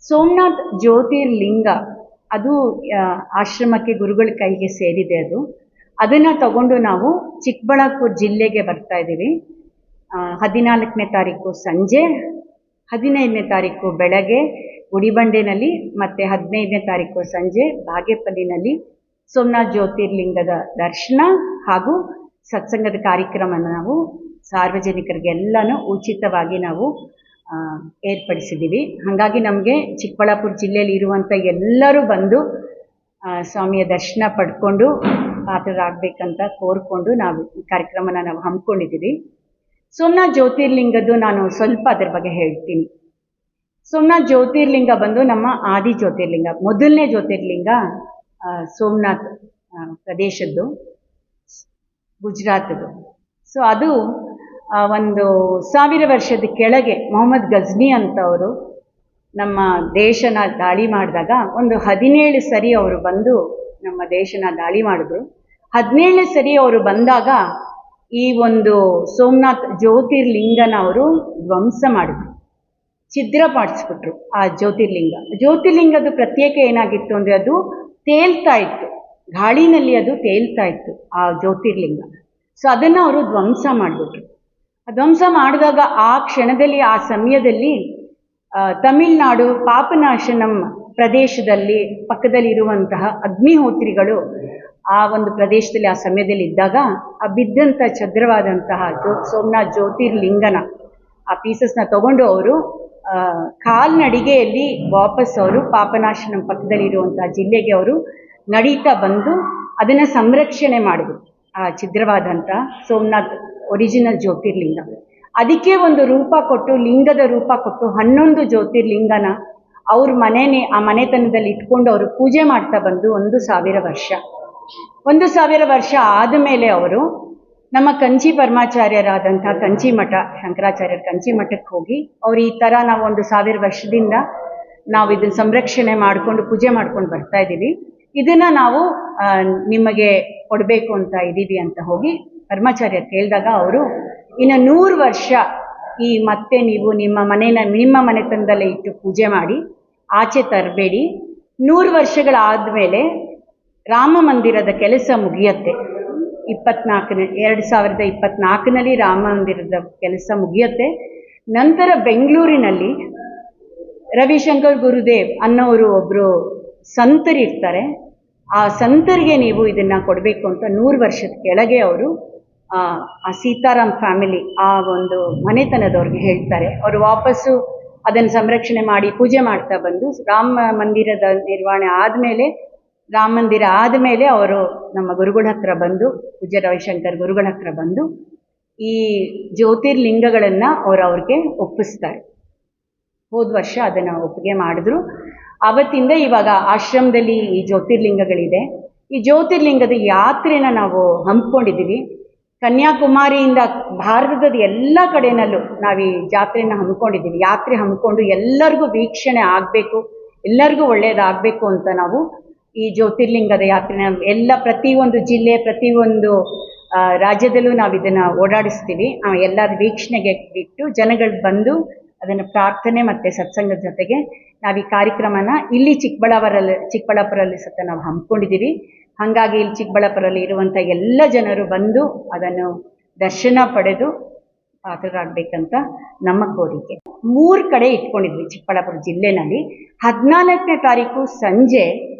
ಸೋಮನಾಥ್ ಜ್ಯೋತಿರ್ಲಿಂಗ ಅದು ಆಶ್ರಮಕ್ಕೆ ಗುರುಗಳ ಕೈಗೆ ಸೇರಿದೆ. ಅದನ್ನು ತಗೊಂಡು ನಾವು ಚಿಕ್ಕಬಳ್ಳಾಪುರ ಜಿಲ್ಲೆಗೆ ಬರ್ತಾ ಇದ್ದೀವಿ. 14ನೇ ತಾರೀಕು ಸಂಜೆ, 15ನೇ ತಾರೀಕು ಬೆಳಗ್ಗೆ ಗುಡಿಬಂಡೆನಲ್ಲಿ, ಮತ್ತು 15ನೇ ತಾರೀಕು ಸಂಜೆ ಬಾಗೇಪಲ್ಲಿನಲ್ಲಿ ಸೋಮನಾಥ್ ಜ್ಯೋತಿರ್ಲಿಂಗದ ದರ್ಶನ ಹಾಗೂ ಸತ್ಸಂಗದ ಕಾರ್ಯಕ್ರಮನ ನಾವು ಸಾರ್ವಜನಿಕರಿಗೆಲ್ಲನೂ ಉಚಿತವಾಗಿ ನಾವು ಏರ್ಪಡಿಸಿದ್ದೀವಿ. ಹಾಗಾಗಿ ನಮಗೆ ಚಿಕ್ಕಬಳ್ಳಾಪುರ ಜಿಲ್ಲೆಯಲ್ಲಿ ಇರುವಂಥ ಎಲ್ಲರೂ ಬಂದು ಸ್ವಾಮಿಯ ದರ್ಶನ ಪಡ್ಕೊಂಡು ಪಾತ್ರರಾಗಬೇಕಂತ ಕೋರಿಕೊಂಡು ನಾವು ಈ ಕಾರ್ಯಕ್ರಮನ ನಾವು ಹಮ್ಮಿಕೊಂಡಿದ್ದೀವಿ. ಸೋಮನಾಥ್ ಜ್ಯೋತಿರ್ಲಿಂಗದ್ದು ನಾನು ಸ್ವಲ್ಪ ಅದ್ರ ಬಗ್ಗೆ ಹೇಳ್ತೀನಿ. ಸೋಮನಾಥ್ ಜ್ಯೋತಿರ್ಲಿಂಗ ಬಂದು ನಮ್ಮ ಆದಿ ಜ್ಯೋತಿರ್ಲಿಂಗ, ಮೊದಲನೇ ಜ್ಯೋತಿರ್ಲಿಂಗ ಸೋಮನಾಥ್ ಪ್ರದೇಶದ್ದು, ಗುಜರಾತದ್ದು. ಸೊ ಅದು ಒಂದು 1000 ವರ್ಷದ ಕೆಳಗೆ ಮೊಹಮ್ಮದ್ ಗಜ್ನಿ ಅಂತವರು ನಮ್ಮ ದೇಶನ ದಾಳಿ ಮಾಡಿದಾಗ ಒಂದು 17 ಸರಿ ಅವರು ಬಂದು ನಮ್ಮ ದೇಶನ ದಾಳಿ ಮಾಡಿದ್ರು. 17ನೇ ಸರಿ ಅವರು ಬಂದಾಗ ಈ ಒಂದು ಸೋಮನಾಥ್ ಜ್ಯೋತಿರ್ಲಿಂಗನ ಅವರು ಧ್ವಂಸ ಮಾಡಿದ್ರು, ಛಿದ್ರ ಮಾಡಿಸ್ಬಿಟ್ರು. ಆ ಜ್ಯೋತಿರ್ಲಿಂಗದ ಪ್ರತ್ಯೇಕ ಏನಾಗಿತ್ತು ಅಂದರೆ ಅದು ತೇಲ್ತಾ ಇತ್ತು, ಗಾಳಿನಲ್ಲಿ ಅದು ತೇಲ್ತಾ ಇತ್ತು ಆ ಜ್ಯೋತಿರ್ಲಿಂಗ. ಸೊ ಅದನ್ನು ಅವರು ಧ್ವಂಸ ಮಾಡಿಬಿಟ್ರು. ಧ್ವಂಸ ಮಾಡಿದಾಗ ಆ ಕ್ಷಣದಲ್ಲಿ, ಆ ಸಮಯದಲ್ಲಿ ತಮಿಳ್ನಾಡು ಪಾಪನಾಶನಂ ಪ್ರದೇಶದಲ್ಲಿ ಪಕ್ಕದಲ್ಲಿರುವಂತಹ ಅಗ್ನಿಹೋತ್ರಿಗಳು ಆ ಒಂದು ಪ್ರದೇಶದಲ್ಲಿ ಆ ಸಮಯದಲ್ಲಿ ಇದ್ದಾಗ ಆ ಬಿದ್ದಂಥ ಛದ್ರವಾದಂತಹ ಸೋಮನಾಥ್ ಜ್ಯೋತಿರ್ಲಿಂಗನ ಆ ಪೀಸಸ್ನ ತಗೊಂಡು ಅವರು ಕಾಲ್ನಡಿಗೆಯಲ್ಲಿ ವಾಪಸ್ ಅವರು ಪಾಪನಾಶನಂ ಪಕ್ಕದಲ್ಲಿರುವಂತಹ ಜಿಲ್ಲೆಗೆ ಅವರು ನಡೀತಾ ಬಂದು ಅದನ್ನು ಸಂರಕ್ಷಣೆ ಮಾಡಿದ್ರು. ಆ ಛಿದ್ರವಾದಂಥ ಸೋಮನಾಥ್ ಒರಿಜಿನಲ್ ಜ್ಯೋತಿರ್ಲಿಂಗ ಅದಕ್ಕೆ ಒಂದು ರೂಪ ಕೊಟ್ಟು, ಲಿಂಗದ ರೂಪ ಕೊಟ್ಟು 11 ಜ್ಯೋತಿರ್ಲಿಂಗನ ಅವ್ರ ಆ ಮನೆತನದಲ್ಲಿ ಇಟ್ಕೊಂಡು ಅವರು ಪೂಜೆ ಮಾಡ್ತಾ ಬಂದು 1000 ವರ್ಷ. 1000 ವರ್ಷ ಆದಮೇಲೆ ಅವರು ನಮ್ಮ ಕಂಚಿ ಪರಮಾಚಾರ್ಯರಾದಂಥ ಕಂಚಿ ಮಠ, ಶಂಕರಾಚಾರ್ಯರ ಕಂಚಿ ಮಠಕ್ಕೆ ಹೋಗಿ ಅವ್ರು ಈ ಥರ ನಾವು 1000 ವರ್ಷದಿಂದ ನಾವು ಇದನ್ನು ಸಂರಕ್ಷಣೆ ಮಾಡಿಕೊಂಡು ಪೂಜೆ ಮಾಡ್ಕೊಂಡು ಬರ್ತಾ ಇದ್ದೀವಿ, ಇದನ್ನು ನಾವು ನಿಮಗೆ ಕೊಡಬೇಕು ಅಂತ ಇದ್ದೀವಿ ಅಂತ ಹೋಗಿ ಪರಮಾಚಾರ್ಯ ಕೇಳಿದಾಗ ಅವರು ಇನ್ನು 100 ವರ್ಷ ಮತ್ತೆ ನೀವು ನಿಮ್ಮ ಮನೆತನದಲ್ಲೇ ಇಟ್ಟು ಪೂಜೆ ಮಾಡಿ, ಆಚೆ ತರಬೇಡಿ. 100 ವರ್ಷಗಳಾದಮೇಲೆ ರಾಮ ಮಂದಿರದ ಕೆಲಸ ಮುಗಿಯತ್ತೆ. 2024ನಲ್ಲಿ ರಾಮ ಮಂದಿರದ ಕೆಲಸ ಮುಗಿಯತ್ತೆ. ನಂತರ ಬೆಂಗಳೂರಿನಲ್ಲಿ ರವಿಶಂಕರ್ ಗುರುದೇವ್ ಅನ್ನೋರು ಒಬ್ಬರು ಸಂತರಿರ್ತಾರೆ. ಆ ಸಂತರಿಗೆ ನೀವು ಇದನ್ನು ಕೊಡಬೇಕು ಅಂತ 100 ವರ್ಷದ ಕೆಳಗೆ ಅವರು ಆ ಸೀತಾರಾಮ್ ಫ್ಯಾಮಿಲಿ ಆ ಒಂದು ಮನೆತನದವ್ರಿಗೆ ಹೇಳ್ತಾರೆ. ಅವರು ವಾಪಸ್ಸು ಅದನ್ನು ಸಂರಕ್ಷಣೆ ಮಾಡಿ ಪೂಜೆ ಮಾಡ್ತಾ ಬಂದು ರಾಮ ಮಂದಿರದ ನಿರ್ವಹಣೆ ಆದಮೇಲೆ, ರಾಮ ಮಂದಿರ ಆದಮೇಲೆ ಅವರು ನಮ್ಮ ಗುರುಗಳ ಹತ್ರ ಬಂದು, ಪೂಜ್ಯ ರವಿಶಂಕರ್ ಗುರುಗಳ ಹತ್ರ ಬಂದು ಈ ಜ್ಯೋತಿರ್ಲಿಂಗಗಳನ್ನು ಅವ್ರಿಗೆ ಒಪ್ಪಿಸ್ತಾರೆ. ಹೋದ ವರ್ಷ ಅದನ್ನು ಒಪ್ಪಿಗೆ ಮಾಡಿದ್ರು. ಆವತ್ತಿಂದ ಇವಾಗ ಆಶ್ರಮದಲ್ಲಿ ಈ ಜ್ಯೋತಿರ್ಲಿಂಗಗಳಿದೆ. ಈ ಜ್ಯೋತಿರ್ಲಿಂಗದ ಯಾತ್ರೆನ ನಾವು ಹಮ್ಮಿಕೊಂಡಿದ್ದೀವಿ. ಕನ್ಯಾಕುಮಾರಿಯಿಂದ ಭಾರತದ ಎಲ್ಲ ಕಡೆಯಲ್ಲೂ ನಾವು ಈ ಜಾತ್ರೆನ ಹಮ್ಮಿಕೊಂಡಿದ್ದೀವಿ. ಯಾತ್ರೆ ಹಮ್ಮಿಕೊಂಡು ಎಲ್ಲರಿಗೂ ವೀಕ್ಷಣೆ ಆಗಬೇಕು, ಎಲ್ಲರಿಗೂ ಒಳ್ಳೆಯದಾಗಬೇಕು ಅಂತ ನಾವು ಈ ಜ್ಯೋತಿರ್ಲಿಂಗದ ಯಾತ್ರೆನ ಪ್ರತಿಯೊಂದು ಜಿಲ್ಲೆ, ಪ್ರತಿಯೊಂದು ರಾಜ್ಯದಲ್ಲೂ ನಾವು ಇದನ್ನು ಓಡಾಡಿಸ್ತೀವಿ. ಎಲ್ಲರ ವೀಕ್ಷಣೆಗೆ ಬಿಟ್ಟು ಜನಗಳು ಬಂದು ಅದನ್ನು ಪ್ರಾರ್ಥನೆ ಮತ್ತು ಸತ್ಸಂಗದ ಜೊತೆಗೆ ನಾವು ಈ ಕಾರ್ಯಕ್ರಮನ ಇಲ್ಲಿ ಚಿಕ್ಕಬಳ್ಳಾಪುರಲ್ಲಿ ಸತ ನಾವು ಹಮ್ಮಿಕೊಂಡಿದ್ದೀವಿ. ಹಾಗಾಗಿ ಇಲ್ಲಿ ಚಿಕ್ಕಬಳ್ಳಾಪುರಲ್ಲಿ ಇರುವಂಥ ಎಲ್ಲ ಜನರು ಬಂದು ಅದನ್ನು ದರ್ಶನ ಪಡೆದು ಪಾತ್ರರಾಗಬೇಕಂತ ನಮ್ಮ ಕೋರಿಕೆ. 3 ಕಡೆ ಇಟ್ಕೊಂಡಿದ್ವಿ ಚಿಕ್ಕಬಳ್ಳಾಪುರ ಜಿಲ್ಲೆನಲ್ಲಿ. 14ನೇ ತಾರೀಕು ಸಂಜೆ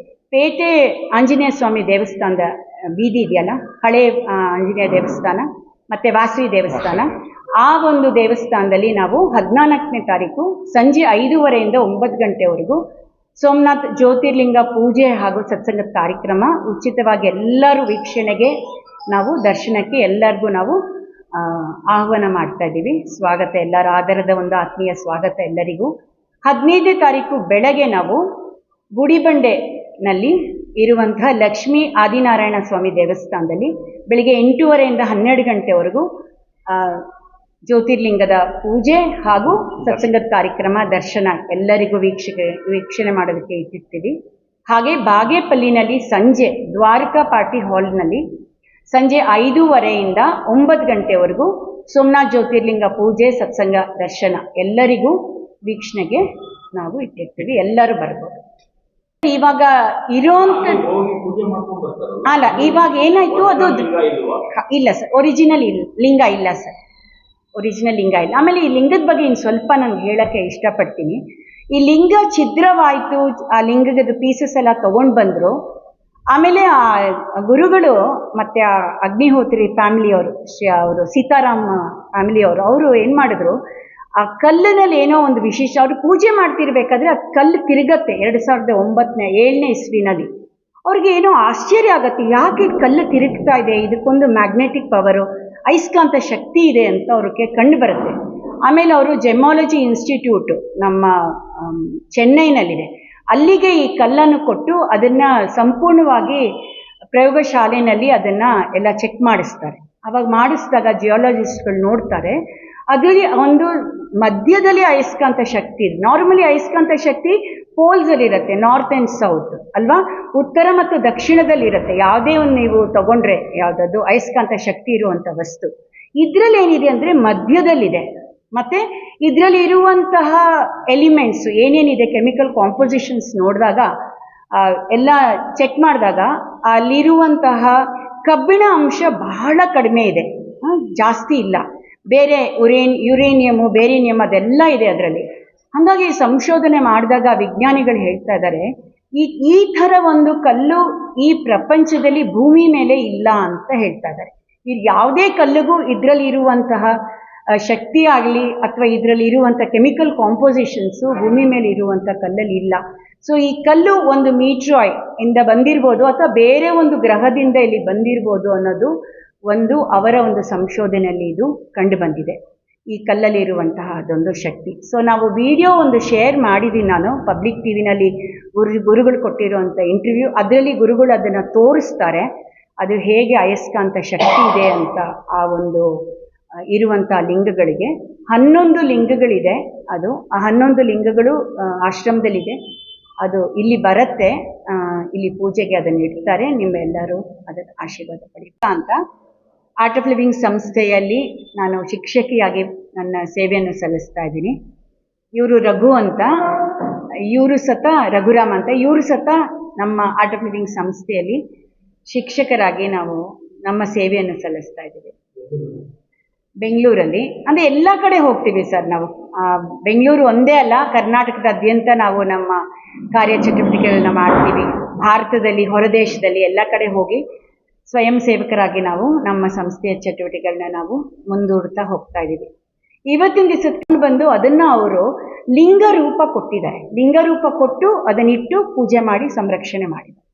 ಪೇಟೆ ಆಂಜನೇಯ ಸ್ವಾಮಿ ದೇವಸ್ಥಾನದ ಬೀದಿ ಇದೆಯಲ್ಲ, ಹಳೆ ಆಂಜನೇಯ ದೇವಸ್ಥಾನ ಮತ್ತು ವಾಸವಿ ದೇವಸ್ಥಾನ, ಆ ಒಂದು ದೇವಸ್ಥಾನದಲ್ಲಿ ನಾವು 14ನೇ ತಾರೀಕು ಸಂಜೆ 5:30ಯಿಂದ 9 ಗಂಟೆವರೆಗೂ ಸೋಮನಾಥ್ ಜ್ಯೋತಿರ್ಲಿಂಗ ಪೂಜೆ ಹಾಗೂ ಸತ್ಸಂಗದ ಕಾರ್ಯಕ್ರಮ ಉಚಿತವಾಗಿ ಎಲ್ಲರೂ ವೀಕ್ಷಣೆಗೆ, ನಾವು ದರ್ಶನಕ್ಕೆ ಎಲ್ಲರಿಗೂ ನಾವು ಆಹ್ವಾನ ಮಾಡ್ತಾ ಇದ್ದೀವಿ. ಸ್ವಾಗತ, ಎಲ್ಲರ ಆಧಾರದ ಒಂದು ಆತ್ಮೀಯ ಸ್ವಾಗತ ಎಲ್ಲರಿಗೂ. 15ನೇ ತಾರೀಕು ಬೆಳಗ್ಗೆ ನಾವು ಗುಡಿಬಂಡೆನಲ್ಲಿ ಇರುವಂತಹ ಲಕ್ಷ್ಮೀ ಆದಿನಾರಾಯಣ ಸ್ವಾಮಿ ದೇವಸ್ಥಾನದಲ್ಲಿ ಬೆಳಿಗ್ಗೆ 8:30ಯಿಂದ 12 ಗಂಟೆವರೆಗೂ ಜ್ಯೋತಿರ್ಲಿಂಗದ ಪೂಜೆ ಹಾಗೂ ಸತ್ಸಂಗದ ಕಾರ್ಯಕ್ರಮ, ದರ್ಶನ ಎಲ್ಲರಿಗೂ ವೀಕ್ಷಣೆ ಮಾಡೋದಕ್ಕೆ ಇಟ್ಟಿರ್ತೀವಿ. ಹಾಗೆ ಬಾಗೇಪಲ್ಲಿನಲ್ಲಿ ಸಂಜೆ ದ್ವಾರಕಾ ಪಾರ್ಟಿ ಹಾಲ್ನಲ್ಲಿ ಸಂಜೆ 5:30ಯಿಂದ 9 ಗಂಟೆವರೆಗೂ ಸೋಮನಾಥ್ ಜ್ಯೋತಿರ್ಲಿಂಗ ಪೂಜೆ, ಸತ್ಸಂಗ, ದರ್ಶನ ಎಲ್ಲರಿಗೂ ವೀಕ್ಷಣೆಗೆ ನಾವು ಇಟ್ಟಿರ್ತೀವಿ, ಎಲ್ಲರೂ ಬರ್ಬೋದು. ಇವಾಗ ಇರೋಂಥ ಅಲ್ಲ, ಇವಾಗ ಏನಾಯ್ತು ಅದು ಇಲ್ಲ ಸರ್, ಒರಿಜಿನಲ್ ಲಿಂಗ ಇಲ್ಲ ಸರ್, ಒರಿಜಿನಲ್ ಲಿಂಗ ಇಲ್ಲ. ಆಮೇಲೆ ಈ ಲಿಂಗದ ಬಗ್ಗೆ ಇನ್ನು ಸ್ವಲ್ಪ ನಾನು ಹೇಳಕ್ಕೆ ಇಷ್ಟಪಡ್ತೀನಿ. ಈ ಲಿಂಗ ಛಿದ್ರವಾಯಿತು, ಆ ಲಿಂಗದ ಪೀಸಸ್ ಎಲ್ಲ ತಗೊಂಡು ಬಂದರು. ಆಮೇಲೆ ಆ ಗುರುಗಳು ಮತ್ತು ಆ ಅಗ್ನಿಹೋತ್ರಿ ಫ್ಯಾಮಿಲಿಯವರು, ಅವರು ಸೀತಾರಾಮ್ ಫ್ಯಾಮಿಲಿಯವರು, ಅವರು ಏನು ಮಾಡಿದ್ರು, ಆ ಕಲ್ಲಿನಲ್ಲಿ ಏನೋ ಒಂದು ವಿಶೇಷ, ಅವರು ಪೂಜೆ ಮಾಡ್ತಿರ್ಬೇಕಾದ್ರೆ ಆ ಕಲ್ಲು ತಿರುಗತ್ತೆ 2007ನೇ ಇಸ್ವಿನಲ್ಲಿ. ಅವ್ರಿಗೆ ಏನೋ ಆಶ್ಚರ್ಯ ಆಗತ್ತೆ, ಯಾಕೆ ಕಲ್ಲು ತಿರುಗ್ತಾ ಇದೆ, ಇದಕ್ಕೊಂದು ಮ್ಯಾಗ್ನೆಟಿಕ್ ಪವರು, ಅಯಸ್ಕಾಂತ ಶಕ್ತಿ ಇದೆ ಅಂತ ಅವ್ರಿಗೆ ಕಂಡು ಬರುತ್ತೆ. ಆಮೇಲೆ ಅವರು ಜೆಮಾಲಜಿ ಇನ್ಸ್ಟಿಟ್ಯೂಟ್ ನಮ್ಮ ಚೆನ್ನೈನಲ್ಲಿದೆ, ಅಲ್ಲಿಗೆ ಈ ಕಲ್ಲನ್ನು ಕೊಟ್ಟು ಅದನ್ನು ಸಂಪೂರ್ಣವಾಗಿ ಪ್ರಯೋಗಶಾಲೆಯಲ್ಲಿ ಅದನ್ನು ಎಲ್ಲ ಚೆಕ್ ಮಾಡಿಸ್ತಾರೆ. ಅವಾಗ ಮಾಡಿಸಿದಾಗ ಜಿಯಾಲಜಿಸ್ಟ್ಗಳು ನೋಡ್ತಾರೆ, ಅದರಲ್ಲಿ ಒಂದು ಮಧ್ಯದಲ್ಲಿ ಅಯಸ್ಕಾಂತ ಶಕ್ತಿ ಇದೆ. ನಾರ್ಮಲಿ ಅಯಸ್ಕಾಂತ ಶಕ್ತಿ ಪೋಲ್ಸಲ್ಲಿರುತ್ತೆ, ನಾರ್ತ್ ಆ್ಯಂಡ್ ಸೌತ್ ಅಲ್ವಾ, ಉತ್ತರ ಮತ್ತು ದಕ್ಷಿಣದಲ್ಲಿರುತ್ತೆ. ಯಾವುದೇ ಒಂದು ನೀವು ತಗೊಂಡ್ರೆ ಯಾವುದದು ಅಯಸ್ಕಾಂತ ಶಕ್ತಿ ಇರುವಂಥ ವಸ್ತು, ಇದರಲ್ಲಿ ಏನಿದೆ ಅಂದರೆ ಮಧ್ಯದಲ್ಲಿದೆ. ಮತ್ತು ಇದರಲ್ಲಿ ಇರುವಂತಹ ಎಲಿಮೆಂಟ್ಸು ಏನೇನಿದೆ, ಕೆಮಿಕಲ್ ಕಾಂಪೋಸಿಷನ್ಸ್ ನೋಡಿದಾಗ ಎಲ್ಲ ಚೆಕ್ ಮಾಡಿದಾಗ ಅಲ್ಲಿರುವಂತಹ ಕಬ್ಬಿಣ ಅಂಶ ಬಹಳ ಕಡಿಮೆ ಇದೆ, ಜಾಸ್ತಿ ಇಲ್ಲ. ಬೇರೆ ಯುರೇನಿಯಮು, ಬೇರಿನಿಯಮ್ ಅದೆಲ್ಲ ಇದೆ ಅದರಲ್ಲಿ. ಹಾಗಾಗಿ ಸಂಶೋಧನೆ ಮಾಡಿದಾಗ ವಿಜ್ಞಾನಿಗಳು ಹೇಳ್ತಾ ಇದ್ದಾರೆ, ಈ ಥರ ಒಂದು ಕಲ್ಲು ಈ ಪ್ರಪಂಚದಲ್ಲಿ ಭೂಮಿ ಮೇಲೆ ಇಲ್ಲ ಅಂತ ಹೇಳ್ತಾ ಇದ್ದಾರೆ. ಇದು ಯಾವುದೇ ಕಲ್ಲಿಗೂ ಇದರಲ್ಲಿ ಇರುವಂತಹ ಶಕ್ತಿ ಆಗಲಿ ಅಥವಾ ಇದರಲ್ಲಿ ಇರುವಂಥ ಕೆಮಿಕಲ್ ಕಾಂಪೋಸಿಷನ್ಸು ಭೂಮಿ ಮೇಲೆ ಇರುವಂಥ ಕಲ್ಲಲ್ಲಿ ಇಲ್ಲ. ಸೊ ಈ ಕಲ್ಲು ಒಂದು ಮೀಟ್ರಾಯ್ಡ್ ಇಂದ ಬಂದಿರ್ಬೋದು ಅಥವಾ ಬೇರೆ ಒಂದು ಗ್ರಹದಿಂದ ಇಲ್ಲಿ ಬಂದಿರ್ಬೋದು ಅನ್ನೋದು ಒಂದು ಅವರ ಒಂದು ಸಂಶೋಧನೆಯಲ್ಲಿ ಇದು ಕಂಡು ಬಂದಿದೆ, ಈ ಕಲ್ಲಲ್ಲಿ ಇರುವಂತಹ ಅದೊಂದು ಶಕ್ತಿ. ಸೊ ನಾವು ವಿಡಿಯೋ ಒಂದು ಶೇರ್ ಮಾಡಿದ್ದೀನಿ ನಾನು ಪಬ್ಲಿಕ್ ಟಿವಿನಲ್ಲಿ, ಗುರುಗಳು ಕೊಟ್ಟಿರುವಂಥ ಇಂಟರ್ವ್ಯೂ. ಅದರಲ್ಲಿ ಗುರುಗಳು ಅದನ್ನು ತೋರಿಸ್ತಾರೆ, ಅದು ಹೇಗೆ ಅಯಸ್ಕಾಂತ ಶಕ್ತಿ ಇದೆ ಅಂತ. ಆ ಒಂದು ಇರುವಂಥ ಲಿಂಗಗಳಿಗೆ 11 ಲಿಂಗಗಳಿದೆ. ಅದು ಆ 11 ಲಿಂಗಗಳು ಆಶ್ರಮದಲ್ಲಿದೆ. ಅದು ಇಲ್ಲಿ ಬರುತ್ತೆ, ಇಲ್ಲಿ ಪೂಜೆಗೆ ಅದನ್ನು ಇಡ್ತಾರೆ. ನಿಮ್ಮೆಲ್ಲರೂ ಅದರ ಆಶೀರ್ವಾದ ಪಡೀತಾ ಅಂತ ಆರ್ಟ್ ಆಫ್ ಲಿವಿಂಗ್ ಸಂಸ್ಥೆಯಲ್ಲಿ ನಾನು ಶಿಕ್ಷಕಿಯಾಗಿ ನನ್ನ ಸೇವೆಯನ್ನು ಸಲ್ಲಿಸ್ತಾ ಇದ್ದೀನಿ. ಇವರು ರಘು ಅಂತ, ಇವರು ಸತ ರಘುರಾಮ್ ಅಂತ, ಇವರು ಸತ ನಮ್ಮ ಆರ್ಟ್ ಆಫ್ ಲಿವಿಂಗ್ ಸಂಸ್ಥೆಯಲ್ಲಿ ಶಿಕ್ಷಕರಾಗಿ ನಾವು ನಮ್ಮ ಸೇವೆಯನ್ನು ಸಲ್ಲಿಸ್ತಾ ಇದ್ದೀವಿ ಬೆಂಗಳೂರಲ್ಲಿ. ಅಂದರೆ ಎಲ್ಲ ಕಡೆ ಹೋಗ್ತೀವಿ ಸರ್ ನಾವು. ಬೆಂಗಳೂರು ಒಂದೇ ಅಲ್ಲ, ಕರ್ನಾಟಕದಾದ್ಯಂತ ನಾವು ನಮ್ಮ ಕಾರ್ಯಚಟುವಟಿಕೆಗಳನ್ನ ಮಾಡ್ತೀವಿ. ಭಾರತದಲ್ಲಿ, ಹೊರದೇಶದಲ್ಲಿ ಎಲ್ಲ ಕಡೆ ಹೋಗಿ ಸ್ವಯಂ ಸೇವಕರಾಗಿ ನಾವು ನಮ್ಮ ಸಂಸ್ಥೆಯ ಚಟುವಟಿಕೆಗಳನ್ನ ನಾವು ಮುಂದೂಡ್ತಾ ಹೋಗ್ತಾ ಇದ್ದೀವಿ. ಇವತ್ತಿನ ದಿವಸಕ್ಕೆ ಬಂದು ಅದನ್ನು ಅವರು ಲಿಂಗ ರೂಪ ಕೊಟ್ಟಿದ್ದಾರೆ. ಲಿಂಗ ರೂಪ ಕೊಟ್ಟು ಅದನ್ನಿಟ್ಟು ಪೂಜೆ ಮಾಡಿ ಸಂರಕ್ಷಣೆ ಮಾಡಿದ್ದಾರೆ.